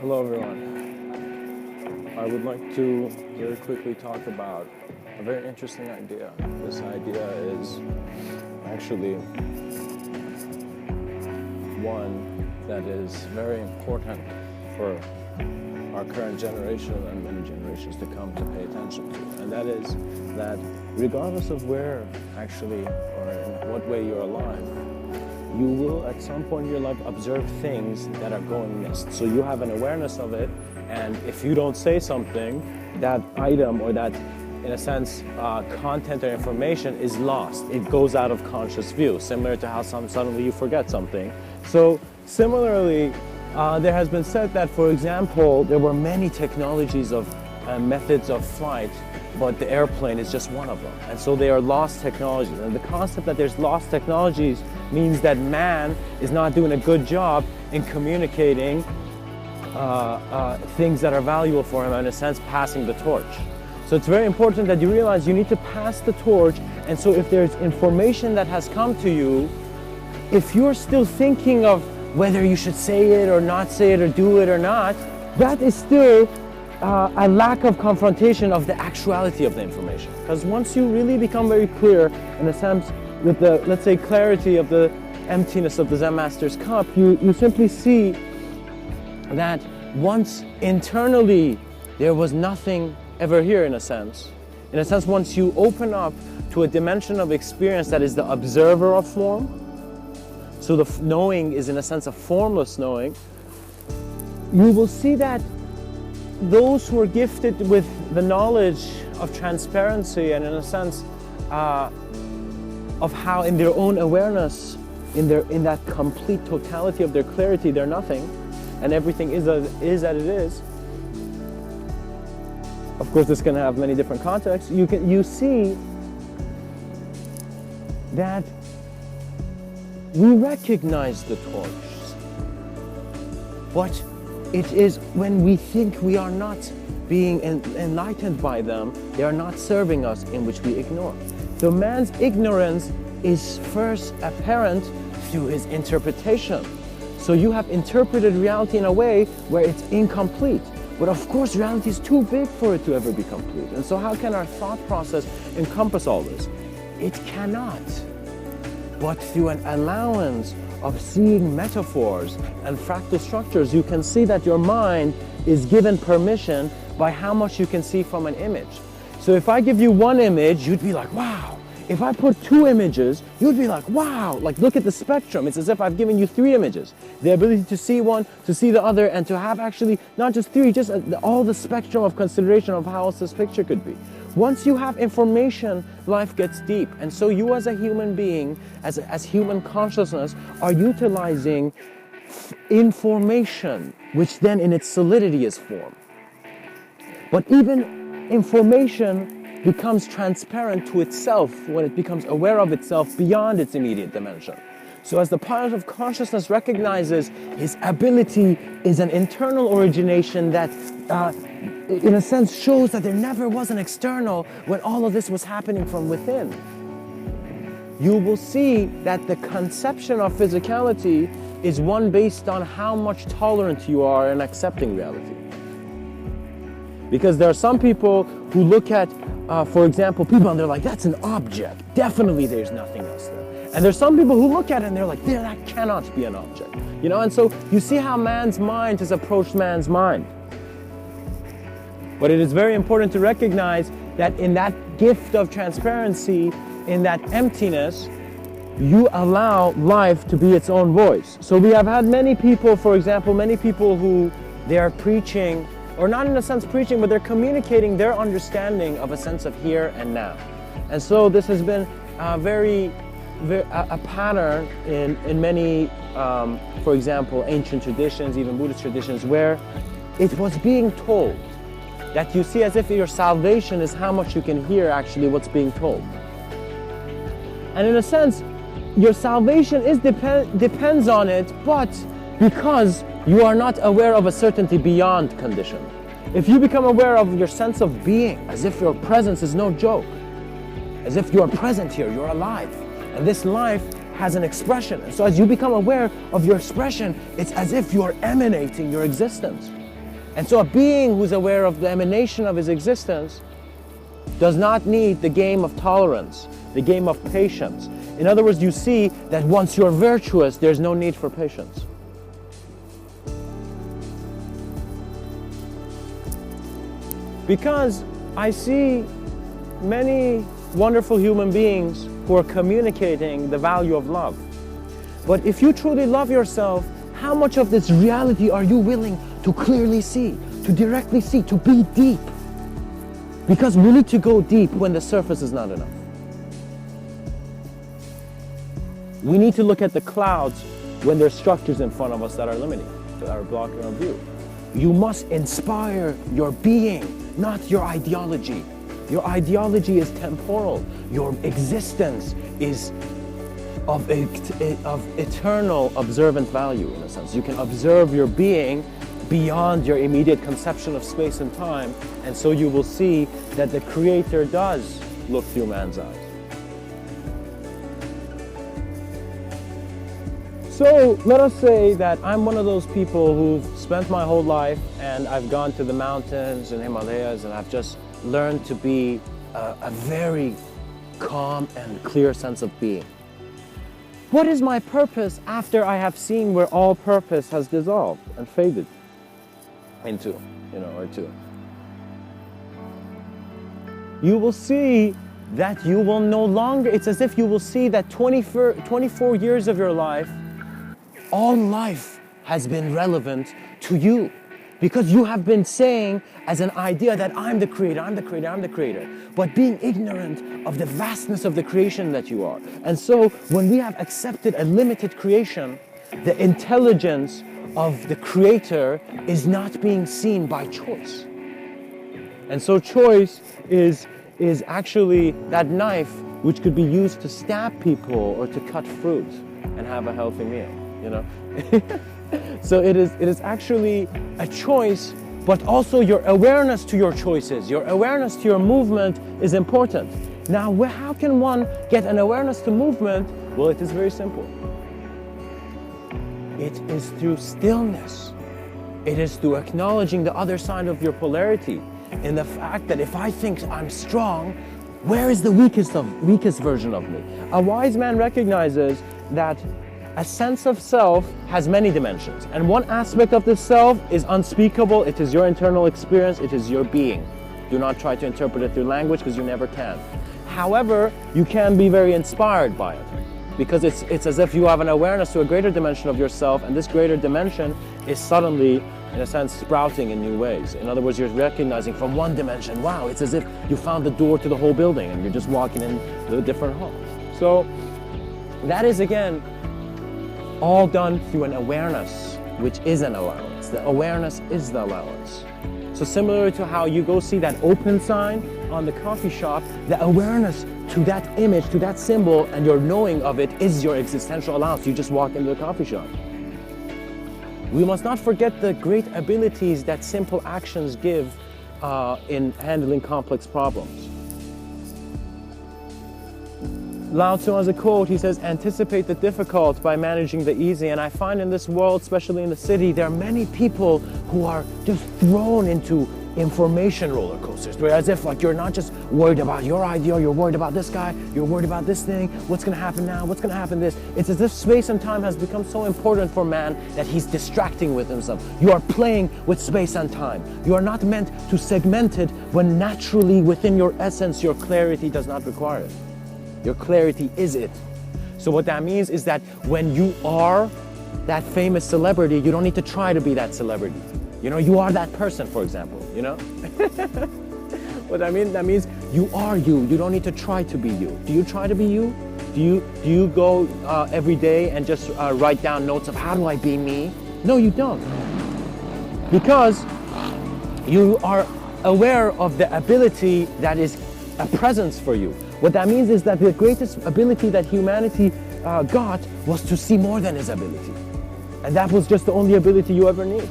Hello everyone. I would like to very quickly talk about a very interesting idea. This idea is actually one that is very important for our current generation and many generations to come to pay attention to. And that is that regardless of where actually or in what way you're alive, you will at some point in your life observe things that are going missed. So you have an awareness of it, and if you don't say something, that item or that, in a sense, content or information is lost. It goes out of conscious view, similar to how suddenly you forget something. So similarly, there has been said that, for example, there were many technologies of methods of flight, but the airplane is just one of them. And so they are lost technologies. And the concept that there's lost technologies means that man is not doing a good job in communicating things that are valuable for him, and in a sense, passing the torch. So it's very important that you realize you need to pass the torch. And so if there's information that has come to you, if you're still thinking of whether you should say it or not say it or do it or not, that is still a lack of confrontation of the actuality of the information. Because once you really become very clear, in a sense, with the, let's say, clarity of the emptiness of the Zen Master's cup, you simply see that once internally there was nothing ever here, in a sense. In a sense, once you open up to a dimension of experience that is the observer of form, so the knowing is in a sense a formless knowing, you will see that those who are gifted with the knowledge of transparency and in a sense of how in their own awareness, in that complete totality of their clarity, they're nothing and everything is as it is. Of course, this can have many different contexts. You see that we recognize the torches, but it is when we think we are not being enlightened by them, they are not serving us, in which we ignore. So man's ignorance is first apparent through his interpretation. So you have interpreted reality in a way where it's incomplete. But of course, reality is too big for it to ever be complete. And so how can our thought process encompass all this? It cannot. But through an allowance of seeing metaphors and fractal structures, you can see that your mind is given permission by how much you can see from an image. So if I give you one image, you'd be like, wow. If I put two images, you'd be like, wow. Like, look at the spectrum. It's as if I've given you three images. The ability to see one, to see the other, and to have actually not just three, just all the spectrum of consideration of how else this picture could be. Once you have information, life gets deep. And so you as a human being, as human consciousness, are utilizing information, which then in its solidity is form. But even information becomes transparent to itself when it becomes aware of itself beyond its immediate dimension. So as the part of consciousness recognizes his ability is an internal origination that in a sense shows that there never was an external when all of this was happening from within. You will see that the conception of physicality is one based on how much tolerant you are in accepting reality. Because there are some people who look at, for example, people and they're like, that's an object. Definitely there's nothing else there. And there's some people who look at it and they're like, that cannot be an object. You know, and so you see how man's mind has approached man's mind. But it is very important to recognize that in that gift of transparency, in that emptiness, you allow life to be its own voice. So we have had many people, for example, many people who they are preaching, or not in a sense preaching, but they're communicating their understanding of a sense of here and now. And so this has been a pattern in many, for example, ancient traditions, even Buddhist traditions, where it was being told that you see as if your salvation is how much you can hear actually what's being told. And in a sense, your salvation depends on it, but because you are not aware of a certainty beyond condition. If you become aware of your sense of being, as if your presence is no joke, as if you are present here, you're alive, and this life has an expression. And so as you become aware of your expression, it's as if you're emanating your existence. And so a being who's aware of the emanation of his existence does not need the game of tolerance, the game of patience. In other words, you see that once you're virtuous, there's no need for patience. Because I see many wonderful human beings who are communicating the value of love. But if you truly love yourself, how much of this reality are you willing to clearly see, to directly see, to be deep? Because we need to go deep when the surface is not enough. We need to look at the clouds when there's structures in front of us that are limiting, that are blocking our view. You must inspire your being, not your ideology. Your ideology is temporal. Your existence is of eternal observant value, in a sense. You can observe your being beyond your immediate conception of space and time, and so you will see that the Creator does look through man's eyes. So let us say that I'm one of those people who've spent my whole life and I've gone to the mountains and Himalayas and I've just learned to be a very calm and clear sense of being. What is my purpose after I have seen where all purpose has dissolved and faded into, or to? You will see that you will no longer, it's as if you will see that 24 years of your life, all life has been relevant to you. Because you have been saying as an idea that I'm the creator, I'm the creator, I'm the creator, but being ignorant of the vastness of the creation that you are. And so when we have accepted a limited creation, the intelligence of the creator is not being seen by choice. And so choice is actually that knife which could be used to stab people or to cut fruit and have a healthy meal, So it is actually a choice, but also your awareness to your choices, your awareness to your movement is important. Now, how can one get an awareness to movement? Well, it is very simple. It is through stillness. It is through acknowledging the other side of your polarity, in the fact that if I think I'm strong, where is the weakest version of me? A wise man recognizes that a sense of self has many dimensions, and one aspect of this self is unspeakable. It is your internal experience, it is your being. Do not try to interpret it through language, because you never can. However, you can be very inspired by it, because it's as if you have an awareness to a greater dimension of yourself, and this greater dimension is suddenly, in a sense, sprouting in new ways. In other words, you're recognizing from one dimension, wow, it's as if you found the door to the whole building, and you're just walking into a different hall. So that is, again, all done through an awareness, which is an allowance. The awareness is the allowance. So similar to how you go see that open sign on the coffee shop, the awareness to that image, to that symbol, and your knowing of it is your existential allowance. You just walk into the coffee shop. We must not forget the great abilities that simple actions give in handling complex problems. Lao Tzu has a quote, he says, anticipate the difficult by managing the easy. And I find in this world, especially in the city, there are many people who are just thrown into information roller coasters, where as if like you're not just worried about your idea, you're worried about this guy, you're worried about this thing, what's going to happen now, what's going to happen this. It's as if space and time has become so important for man that he's distracting with himself. You are playing with space and time. You are not meant to segment it when naturally within your essence, your clarity does not require it. Your clarity is it. So what that means is that when you are that famous celebrity, you don't need to try to be that celebrity. You are that person, for example, What I mean, that means you are you. You don't need to try to be you. Do you try to be you? Do you go every day and just write down notes of how do I be me? No, you don't. Because you are aware of the ability that is a presence for you. What that means is that the greatest ability that humanity got was to see more than his ability. And that was just the only ability you ever need.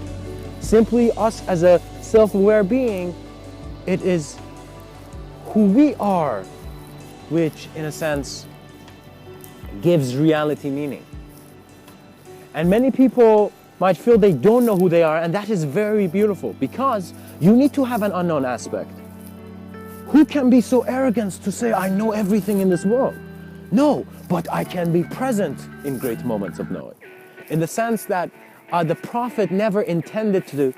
Simply us as a self-aware being, it is who we are, which in a sense gives reality meaning. And many people might feel they don't know who they are, and that is very beautiful, because you need to have an unknown aspect. Who can be so arrogant to say, I know everything in this world? No, but I can be present in great moments of knowing. In the sense that the prophet never intended to,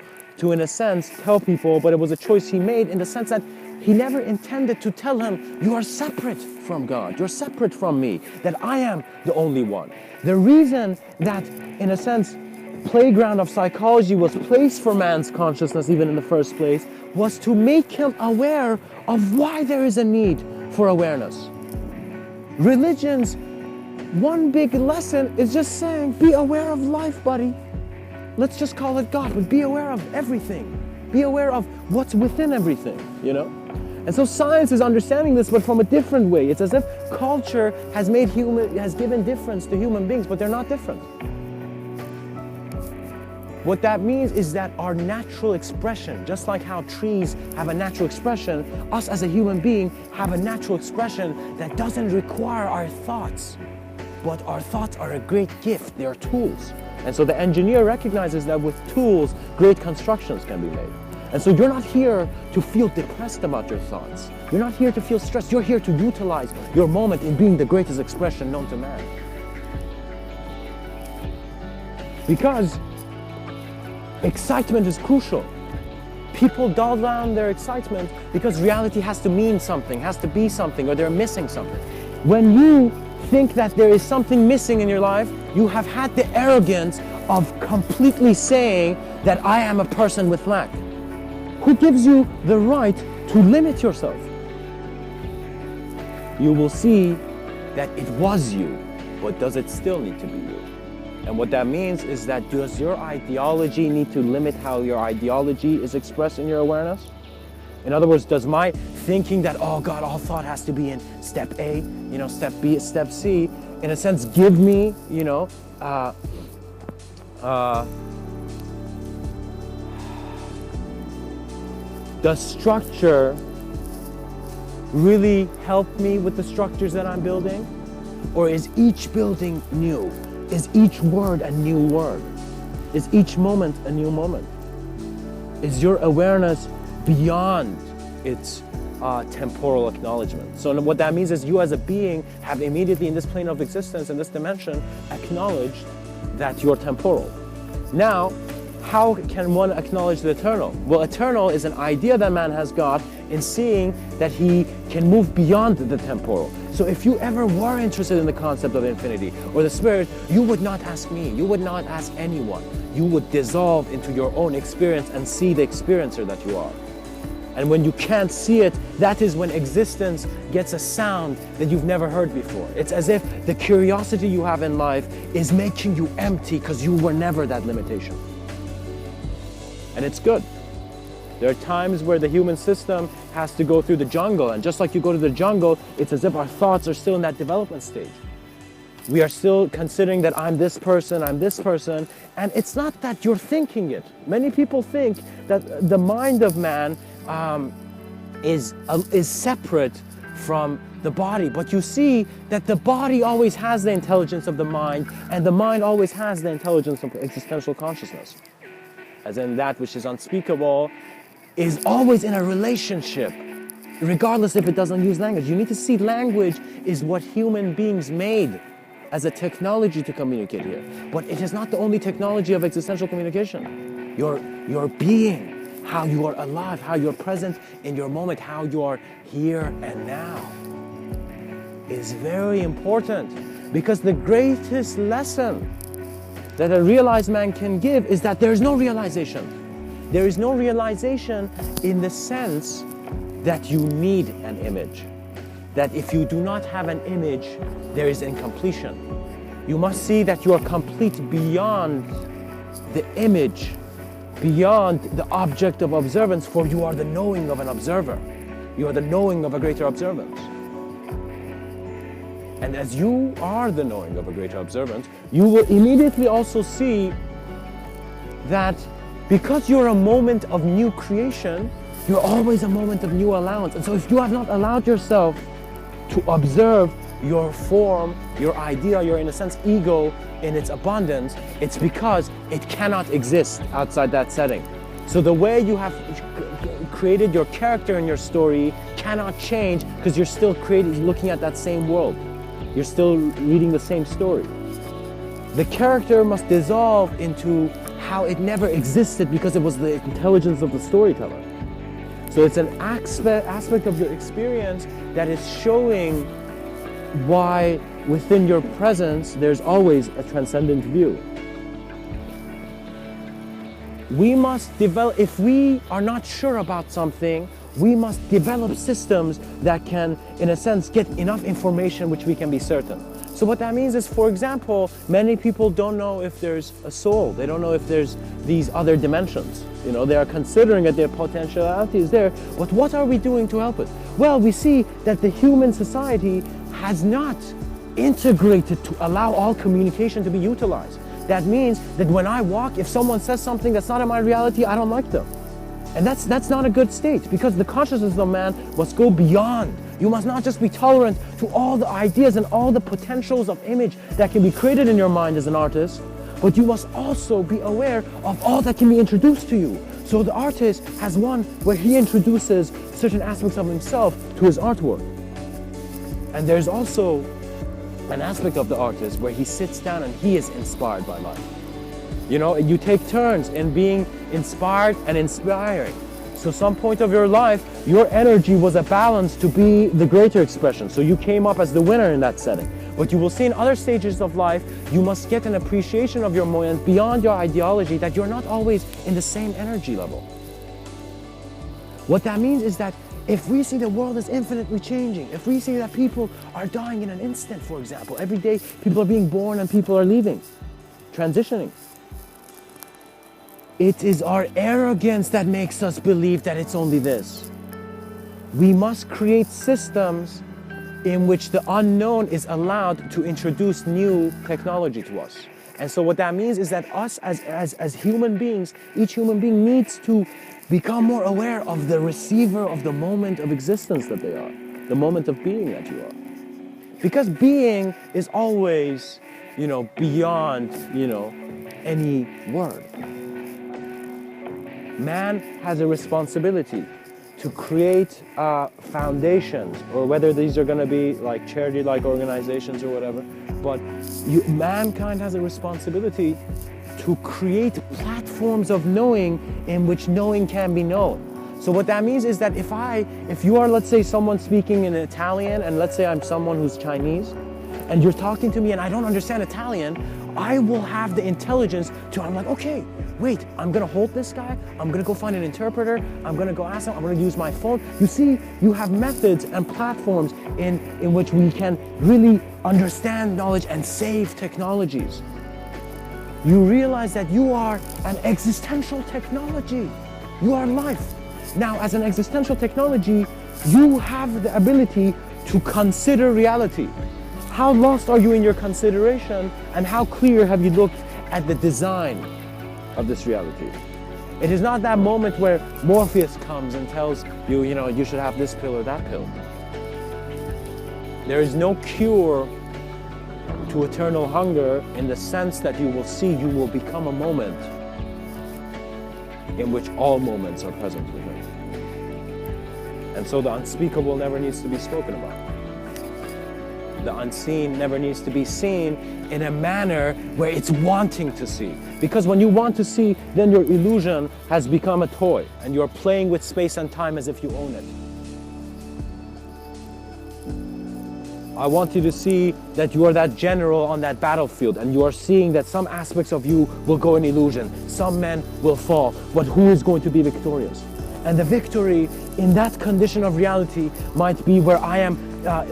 in a sense, tell people, but it was a choice he made, in the sense that he never intended to tell him, you are separate from God, you're separate from me, that I am the only one. The reason that, in a sense, playground of psychology was placed for man's consciousness even in the first place was to make him aware of why there is a need for awareness. Religion's one big lesson is just saying, be aware of life, buddy. Let's just call it God, but be aware of everything. Be aware of what's within everything, you know? And so science is understanding this, but from a different way. It's as if culture has given difference to human beings, but they're not different. What that means is that our natural expression, just like how trees have a natural expression, us as a human being have a natural expression that doesn't require our thoughts. But our thoughts are a great gift, they are tools. And so the engineer recognizes that with tools, great constructions can be made. And so you're not here to feel depressed about your thoughts. You're not here to feel stressed. You're here to utilize your moment in being the greatest expression known to man. Because excitement is crucial. People dull down their excitement because reality has to mean something, has to be something, or they're missing something. When you think that there is something missing in your life, you have had the arrogance of completely saying that I am a person with lack. Who gives you the right to limit yourself? You will see that it was you, but does it still need to be you? And what that means is that does your ideology need to limit how your ideology is expressed in your awareness? In other words, does my thinking that, oh God, all thought has to be in step A, step B, step C, in a sense give me, does structure really help me with the structures that I'm building? Or is each building new? Is each word a new word? Is each moment a new moment? Is your awareness beyond its temporal acknowledgement? So what that means is you as a being have immediately in this plane of existence, in this dimension, acknowledged that you're temporal. Now, how can one acknowledge the eternal? Well, eternal is an idea that man has got in seeing that he can move beyond the temporal. So if you ever were interested in the concept of infinity or the spirit, you would not ask me, you would not ask anyone. You would dissolve into your own experience and see the experiencer that you are. And when you can't see it, that is when existence gets a sound that you've never heard before. It's as if the curiosity you have in life is making you empty because you were never that limitation. And it's good. There are times where the human system has to go through the jungle, and just like you go to the jungle, it's as if our thoughts are still in that development stage. We are still considering that I'm this person, and it's not that you're thinking it. Many people think that the mind of man is separate from the body, but you see that the body always has the intelligence of the mind, and the mind always has the intelligence of existential consciousness. As in that which is unspeakable is always in a relationship, regardless if it doesn't use language. You need to see language is what human beings made as a technology to communicate here. But it is not the only technology of existential communication. Your being, how you are alive, how you're present in your moment, how you are here and now is very important, because the greatest lesson that a realized man can give is that there is no realization. There is no realization in the sense that you need an image. That if you do not have an image, there is incompletion. You must see that you are complete beyond the image, beyond the object of observance, for you are the knowing of an observer. You are the knowing of a greater observance. And as you are the knowing of a greater observance, you will immediately also see that because you're a moment of new creation, you're always a moment of new allowance. And so if you have not allowed yourself to observe your form, your idea, your, in a sense, ego in its abundance, it's because it cannot exist outside that setting. So the way you have created your character in your story cannot change because you're still looking at that same world. You're still reading the same story. The character must dissolve into how it never existed because it was the intelligence of the storyteller. So it's an aspect of your experience that is showing why within your presence there's always a transcendent view. We must develop, if we are not sure about something, we must develop systems that can, in a sense, get enough information which we can be certain. So what that means is, for example, many people don't know if there's a soul. They don't know if there's these other dimensions. You know, they are considering that their potentiality is there, but what are we doing to help it? Well, we see that the human society has not integrated to allow all communication to be utilized. That means that when I walk, if someone says something that's not in my reality, I don't like them. And that's not a good state, because the consciousness of man must go beyond. You must not just be tolerant to all the ideas and all the potentials of image that can be created in your mind as an artist, but you must also be aware of all that can be introduced to you. So the artist has one where he introduces certain aspects of himself to his artwork. And there's also an aspect of the artist where he sits down and he is inspired by life. You know, you take turns in being inspired and inspiring. So some point of your life, your energy was a balance to be the greater expression. So you came up as the winner in that setting. But you will see in other stages of life, you must get an appreciation of your moment beyond your ideology, that you're not always in the same energy level. What that means is that if we see the world as infinitely changing, if we see that people are dying in an instant, for example, every day people are being born and people are leaving, transitioning. It is our arrogance that makes us believe that it's only this. We must create systems in which the unknown is allowed to introduce new technology to us. And so what that means is that us as human beings, each human being needs to become more aware of the receiver of the moment of existence that they are, the moment of being that you are. Because being is always, beyond, any word. Man has a responsibility to create foundations, or whether these are going to be like charity-like organizations or whatever, but mankind has a responsibility to create platforms of knowing in which knowing can be known. So what that means is that if you are, let's say, someone speaking in Italian, and let's say I'm someone who's Chinese, and you're talking to me and I don't understand Italian, I will have the intelligence I'm like, okay, wait, I'm gonna hold this guy, I'm gonna go find an interpreter, I'm gonna go ask him, I'm gonna use my phone. You see, you have methods and platforms in which we can really understand knowledge and save technologies. You realize that you are an existential technology. You are life. Now, as an existential technology, you have the ability to consider reality. How lost are you in your consideration, and how clear have you looked at the design of this reality? It is not that moment where Morpheus comes and tells you, you should have this pill or that pill. There is no cure to eternal hunger in the sense that you will become a moment in which all moments are present within. And so the unspeakable never needs to be spoken about. The unseen never needs to be seen in a manner where it's wanting to see. Because when you want to see, then your illusion has become a toy, and you're playing with space and time as if you own it. I want you to see that you are that general on that battlefield, and you are seeing that some aspects of you will go in illusion. Some men will fall, but who is going to be victorious? And the victory in that condition of reality might be where I am,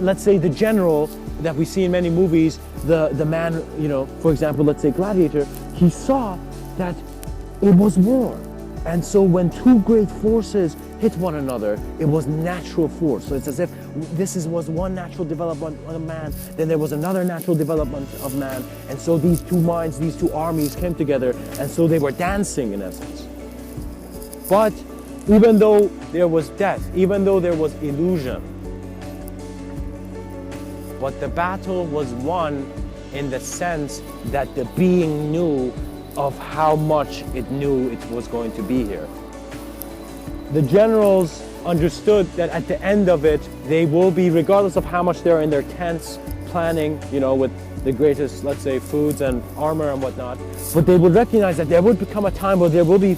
let's say, the general that we see in many movies, the man, for example, let's say Gladiator, he saw that it was war. And so when two great forces hit one another, it was natural force. So it's as if was one natural development of man, then there was another natural development of man. And so these two minds, these two armies came together, and so they were dancing in essence. But even though there was death, even though there was illusion, but the battle was won in the sense that the being knew of how much it knew it was going to be here. The generals understood that at the end of it, they will be, regardless of how much they're in their tents planning, with the greatest, let's say, foods and armor and whatnot, but they would recognize that there would become a time where they will be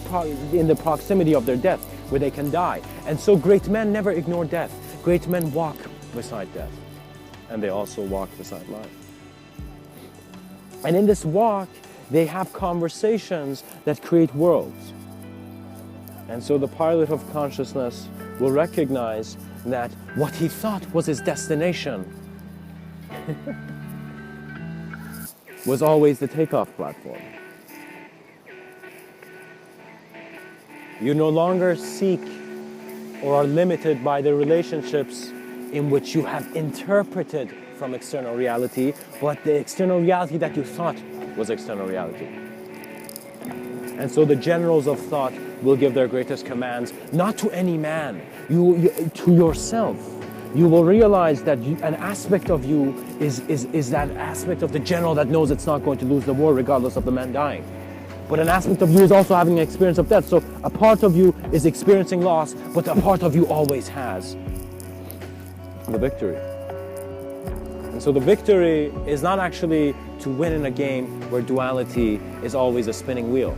in the proximity of their death, where they can die. And so great men never ignore death. Great men walk beside death, and they also walk beside life. And in this walk, they have conversations that create worlds. And so the pilot of consciousness will recognize that what he thought was his destination was always the takeoff platform. You no longer seek or are limited by the relationships in which you have interpreted from external reality, but the external reality that you thought was external reality. And so the generals of thought will give their greatest commands, not to any man, to yourself. You will realize that an aspect of you is that aspect of the general that knows it's not going to lose the war regardless of the man dying. But an aspect of you is also having an experience of death. So a part of you is experiencing loss, but a part of you always has the victory. And so the victory is not actually to win in a game where duality is always a spinning wheel.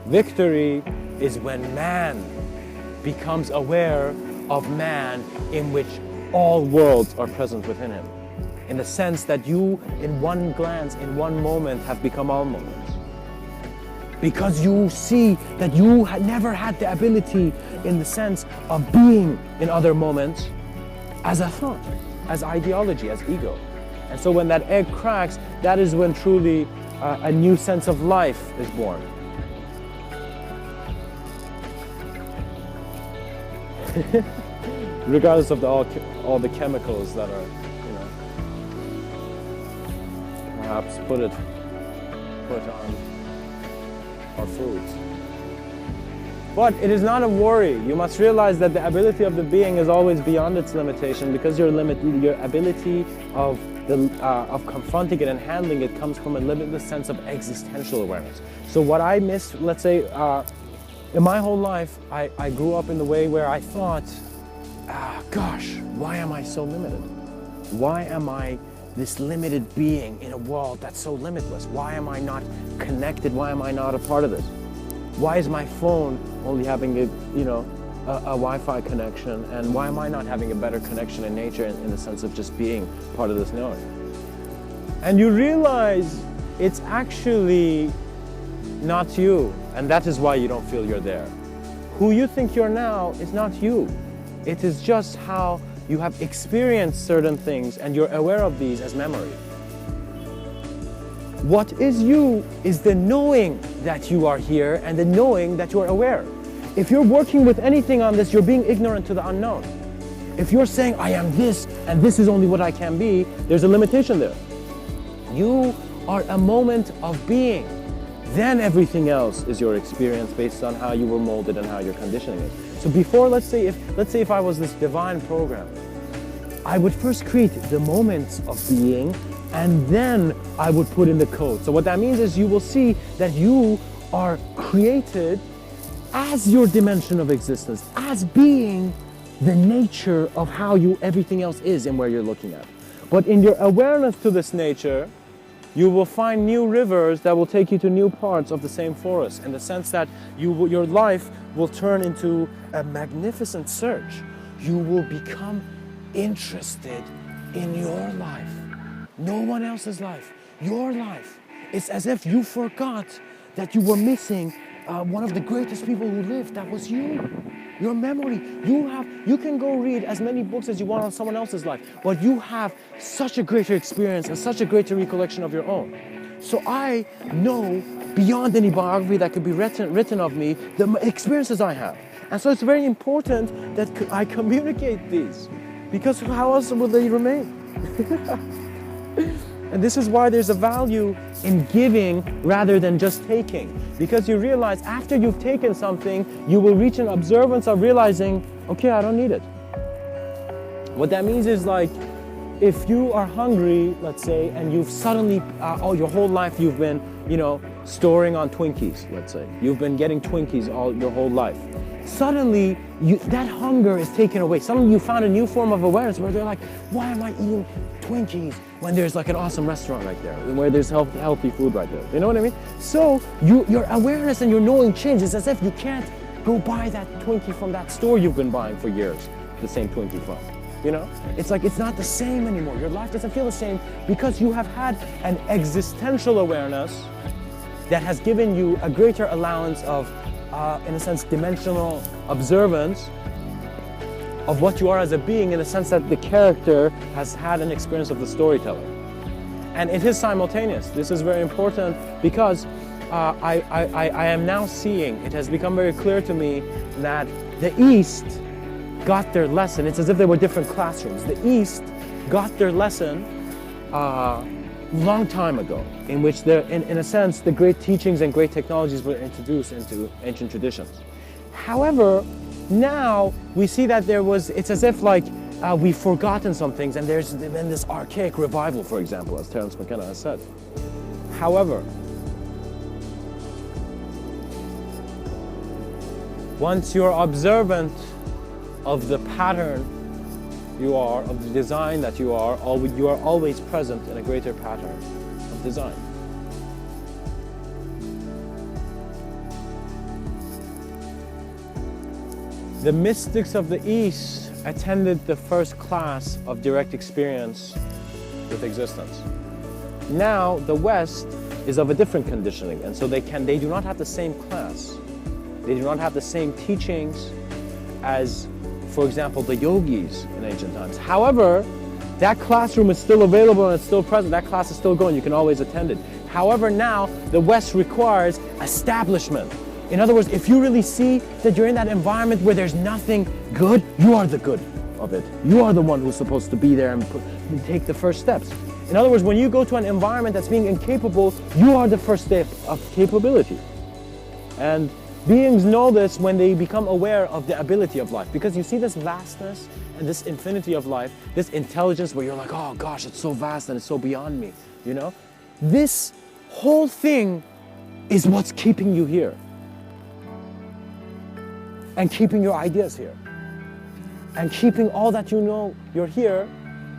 Victory is when man becomes aware of man in which all worlds are present within him. In the sense that you, in one glance, in one moment, have become all moments. Because you see that you never had the ability in the sense of being in other moments as a thought, as ideology, as ego. And so when that egg cracks, that is when truly a new sense of life is born. Regardless of all the chemicals that are, perhaps put on our foods. But it is not a worry. You must realize that the ability of the being is always beyond its limitation, because your ability of confronting it and handling it comes from a limitless sense of existential awareness. So what I missed, let's say, in my whole life, I grew up in the way where I thought, gosh, why am I so limited? Why am I this limited being in a world that's so limitless? Why am I not connected? Why am I not a part of this? Why is my phone only having a Wi-Fi connection? And why am I not having a better connection in nature in the sense of just being part of this knowing? And you realize it's actually not you. And that is why you don't feel you're there. Who you think you're now is not you. It is just how you have experienced certain things and you're aware of these as memory. What is you is the knowing that you are here and the knowing that you are aware. If you're working with anything on this, you're being ignorant to the unknown. If you're saying, I am this and this is only what I can be, there's a limitation there. You are a moment of being. Then everything else is your experience based on how you were molded and how you're conditioning it. So before, let's say if I was this divine program, I would first create the moments of being, and then I would put in the code. So what that means is you will see that you are created as your dimension of existence, as being the nature of how everything else is and where you're looking at. But in your awareness to this nature, you will find new rivers that will take you to new parts of the same forest, in the sense that your life will turn into a magnificent search. You will become interested in your life, no one else's life, your life. It's as if you forgot that you were missing one of the greatest people who lived. That was you. Your memory. You can go read as many books as you want on someone else's life, but you have such a greater experience and such a greater recollection of your own. So I know beyond any biography that could be written of me, the experiences I have. And so it's very important that I communicate these, because how else will they remain? And this is why there's a value in giving rather than just taking. Because you realize after you've taken something, you will reach an observance of realizing, okay, I don't need it. What that means is, like, if you are hungry, let's say, and you've suddenly, your whole life you've been, storing on Twinkies, let's say. You've been getting Twinkies your whole life. Suddenly, that hunger is taken away. Suddenly you found a new form of awareness where they're like, why am I eating Twinkies when there's like an awesome restaurant right there, where there's healthy food right there? You know what I mean? So your awareness and your knowing changes, as if you can't go buy that Twinkie from that store you've been buying for years, the same Twinkie from. It's like it's not the same anymore. Your life doesn't feel the same because you have had an existential awareness that has given you a greater allowance of, in a sense, dimensional observance of what you are as a being, in a sense that the character has had an experience of the storyteller. And it is simultaneous. This is very important because I am now seeing, it has become very clear to me that the East got their lesson. It's as if there were different classrooms. The East got their lesson long time ago, in which in a sense, the great teachings and great technologies were introduced into ancient traditions. However, now we see that it's as if like we've forgotten some things, and there's been this archaic revival, for example, as Terence McKenna has said. However, once you're observant of the pattern you are, of the design that you are always present in a greater pattern of design. The mystics of the East attended the first class of direct experience with existence. Now the West is of a different conditioning, and so they do not have the same class. They do not have the same teachings as, for example, the yogis in ancient times. However, that classroom is still available and it's still present. That class is still going. You can always attend it. However, now the West requires establishment. In other words, if you really see that you're in that environment where there's nothing good, you are the good of it. You are the one who's supposed to be there and take the first steps. In other words, when you go to an environment that's being incapable, you are the first step of capability. And beings know this when they become aware of the ability of life, because you see this vastness and this infinity of life, this intelligence where you're like, oh gosh, it's so vast and it's so beyond me, This whole thing is what's keeping you here and keeping your ideas here and keeping all that you're here,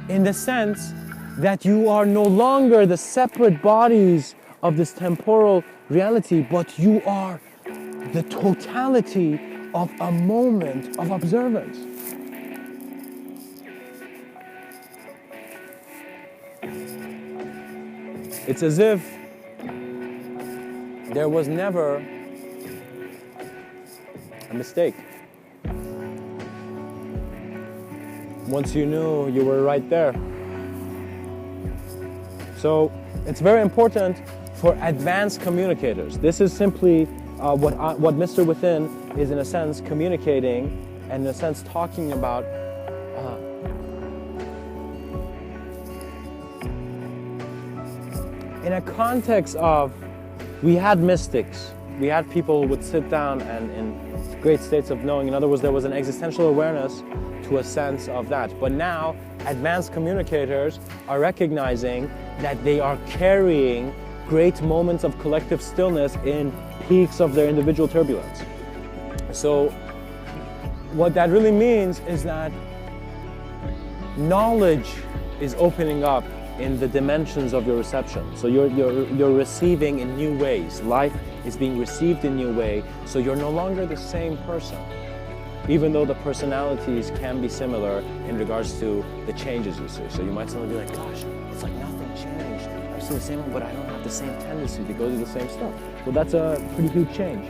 in the sense that you are no longer the separate bodies of this temporal reality, but you are the totality of a moment of observance. It's as if there was never a mistake. Once you knew, you were right there. So it's very important for advanced communicators. This is simply what Mr. Within is, in a sense, communicating and, in a sense, talking about in a context of, we had mystics, we had people who would sit down and in great states of knowing. In other words, there was an existential awareness to a sense of that. But now, advanced communicators are recognizing that they are carrying great moments of collective stillness in peaks of their individual turbulence. So what that really means is that knowledge is opening up in the dimensions of your reception. So you're receiving in new ways. Life is being received in new way. So you're no longer the same person, even though the personalities can be similar in regards to the changes you see. So you might suddenly be like, gosh, it's like nothing changed. I'm still the same one, but I don't have the same tendency to go do the same stuff. Well, that's a pretty huge change.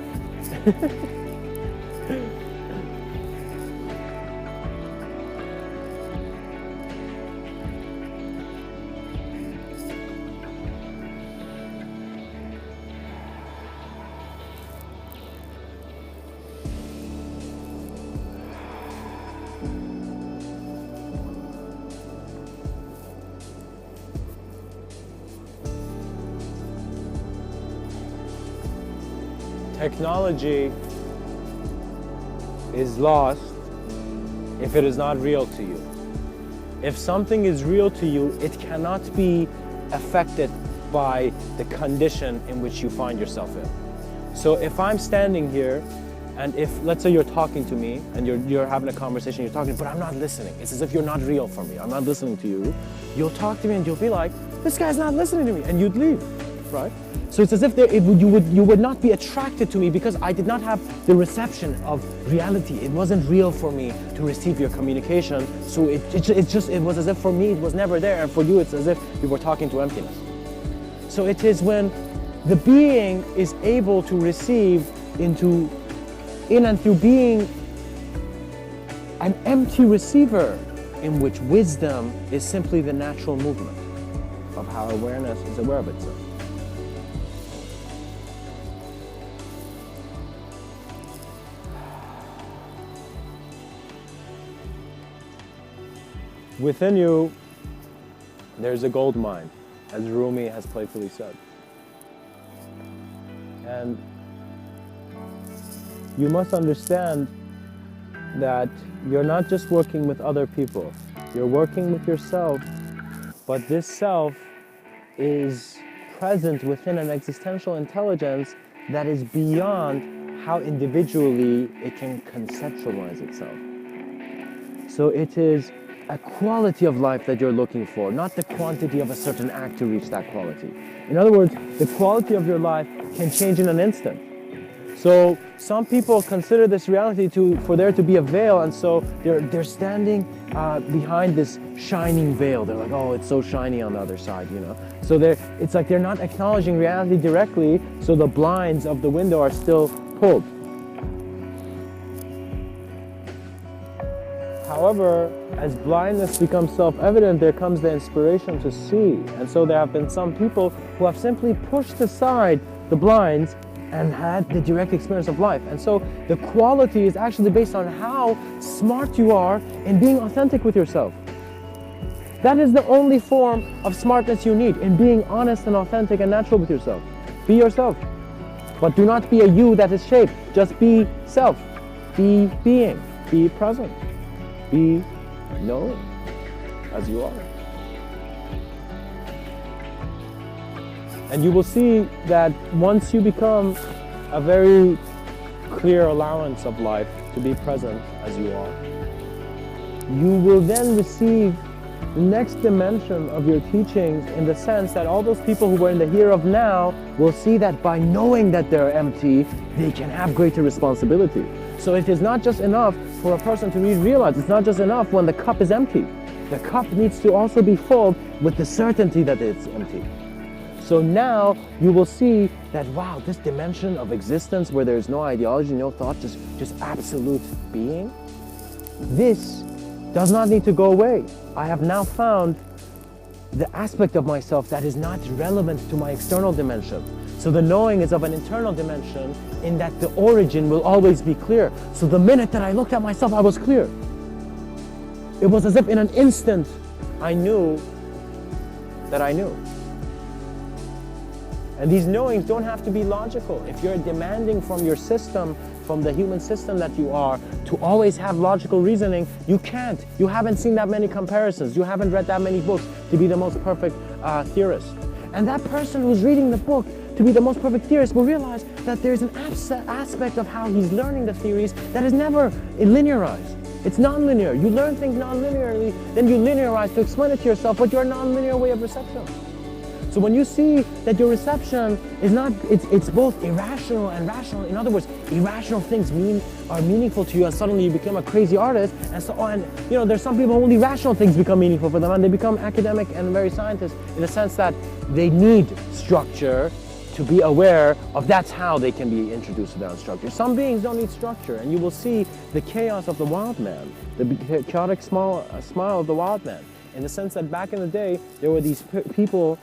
Technology is lost if it is not real to you. If something is real to you, it cannot be affected by the condition in which you find yourself in. So if I'm standing here, and if, let's say you're talking to me, and you're having a conversation, you're talking, but I'm not listening. It's as if you're not real for me. I'm not listening to you. You'll talk to me and you'll be like, this guy's not listening to me, and you'd leave, right? So it's as if you would not be attracted to me because I did not have the reception of reality. It wasn't real for me to receive your communication. So it was as if for me it was never there, and for you it's as if you were talking to emptiness. So it is when the being is able to receive in and through being an empty receiver, in which wisdom is simply the natural movement of how awareness is aware of itself. Within you, there's a gold mine, as Rumi has playfully said. And you must understand that you're not just working with other people, you're working with yourself, but this self is present within an existential intelligence that is beyond how individually it can conceptualize itself. So it is a quality of life that you're looking for, not the quantity of a certain act to reach that quality. In other words, the quality of your life can change in an instant. So some people consider this reality for there to be a veil, and so they're standing behind this shining veil. They're like, oh, it's so shiny on the other side, you know. So it's like they're not acknowledging reality directly, so the blinds of the window are still pulled. However, as blindness becomes self-evident, there comes the inspiration to see. And so there have been some people who have simply pushed aside the blinds and had the direct experience of life. And so the quality is actually based on how smart you are in being authentic with yourself. That is the only form of smartness you need, in being honest and authentic and natural with yourself. Be yourself. But do not be a you that is shaped. Just be self. Be being. Be present. Be known as you are. And you will see that once you become a very clear allowance of life to be present as you are, you will then receive the next dimension of your teachings, in the sense that all those people who were in the here of now will see that by knowing that they're empty, they can have greater responsibility. So it is not just enough for a person to realize, it's not just enough when the cup is empty. The cup needs to also be full with the certainty that it's empty. So now you will see that, wow, this dimension of existence where there is no ideology, no thought, just absolute being, this does not need to go away. I have now found the aspect of myself that is not relevant to my external dimension. So the knowing is of an internal dimension, in that the origin will always be clear. So the minute that I looked at myself, I was clear. It was as if in an instant I knew that I knew. And these knowings don't have to be logical. If you're demanding from your system, from the human system that you are, to always have logical reasoning, you can't. You haven't seen that many comparisons. You haven't read that many books to be the most perfect theorist. And that person who's reading the book to be the most perfect theorist will realize that there's an aspect of how he's learning the theories that is never linearized. It's non-linear. You learn things non-linearly, then you linearize to explain it to yourself, but your non-linear way of reception. So when you see that your reception is not, it's both irrational and rational. In other words, irrational things are meaningful to you, and suddenly you become a crazy artist. And so on. You know, there's some people only rational things become meaningful for them, and they become academic and very scientists, in the sense that they need structure to be aware of. That's how they can be introduced to their own structure. Some beings don't need structure, and you will see the chaos of the wild man, the chaotic smile of the wild man, in the sense that back in the day there were these people.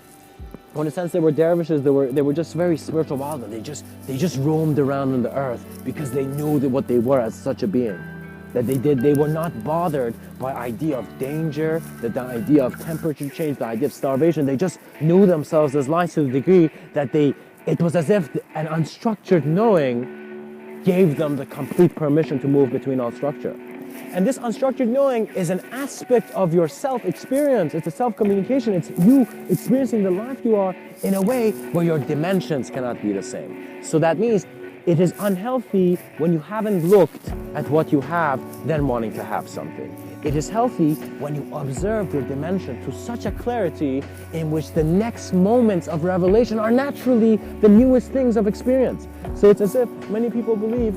In a sense, they were dervishes. They were just very spiritual wild men. They just roamed around on the earth because they knew that what they were as such a being. That they were not bothered by idea of danger, the idea of temperature change, the idea of starvation. They just knew themselves as light to the degree that it was as if an unstructured knowing gave them the complete permission to move between all structure. And this unstructured knowing is an aspect of your self-experience. It's a self-communication. It's you experiencing the life you are in a way where your dimensions cannot be the same. So that means it is unhealthy when you haven't looked at what you have, then wanting to have something. It is healthy when you observe your dimension to such a clarity in which the next moments of revelation are naturally the newest things of experience. So it's as if many people believe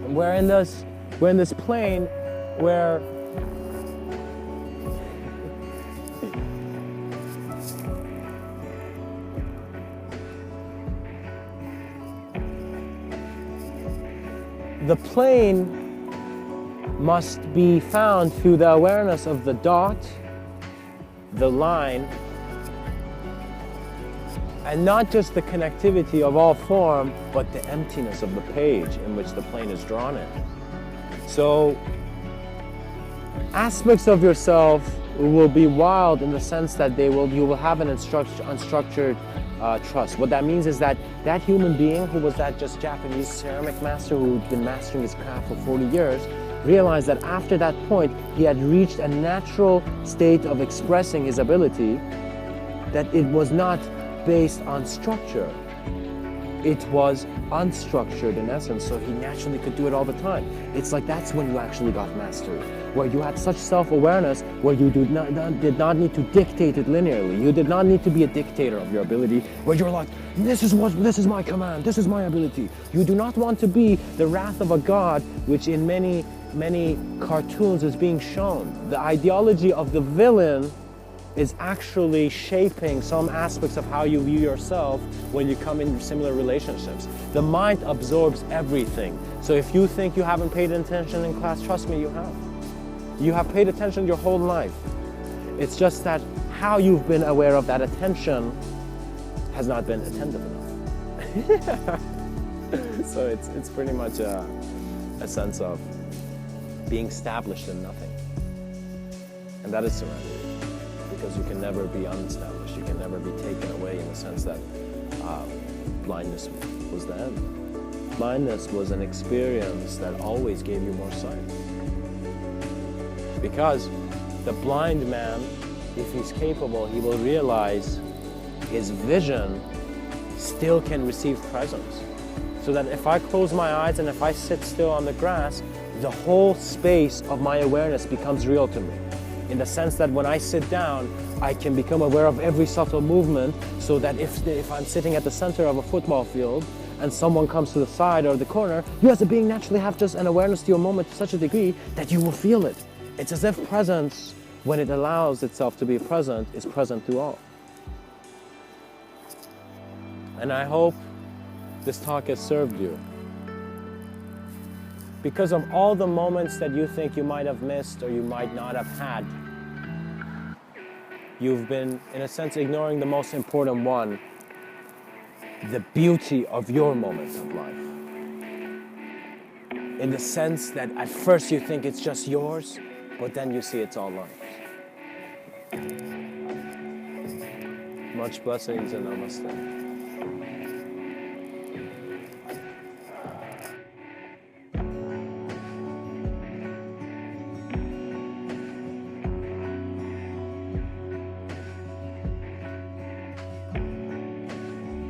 we're in this plane where the plane must be found through the awareness of the dot, the line, and not just the connectivity of all form, but the emptiness of the page in which the plane is drawn in. So, aspects of yourself will be wild in the sense that you will have an unstructured trust. What that means is that that human being who was that just Japanese ceramic master who'd been mastering his craft for 40 years, realized that after that point he had reached a natural state of expressing his ability, that it was not based on structure. It was unstructured in essence, so he naturally could do it all the time. It's like that's when you actually got mastery, where you had such self-awareness, where you did not need to dictate it linearly. You did not need to be a dictator of your ability, where you're like, this is my command, this is my ability. You do not want to be the wrath of a god, which in many cartoons is being shown. The ideology of the villain is actually shaping some aspects of how you view yourself when you come in similar relationships. The mind absorbs everything. So if you think you haven't paid attention in class, trust me, you have. You have paid attention your whole life. It's just that how you've been aware of that attention has not been attentive enough. So it's pretty much a sense of being established in nothing. And that is serenity. Because you can never be unestablished. You can never be taken away in the sense that blindness was the end. Blindness was an experience that always gave you more sight. Because the blind man, if he's capable, he will realize his vision still can receive presence. So that if I close my eyes and if I sit still on the grass, the whole space of my awareness becomes real to me. In the sense that when I sit down, I can become aware of every subtle movement, so that if I'm sitting at the center of a football field and someone comes to the side or the corner, you as a being naturally have just an awareness to your moment to such a degree that you will feel it. It's as if presence, when it allows itself to be present, is present to all. And I hope this talk has served you. Because of all the moments that you think you might have missed or you might not have had, you've been, in a sense, ignoring the most important one, the beauty of your moments of life. In the sense that at first you think it's just yours, but then you see it's all life. Much blessings and namaste.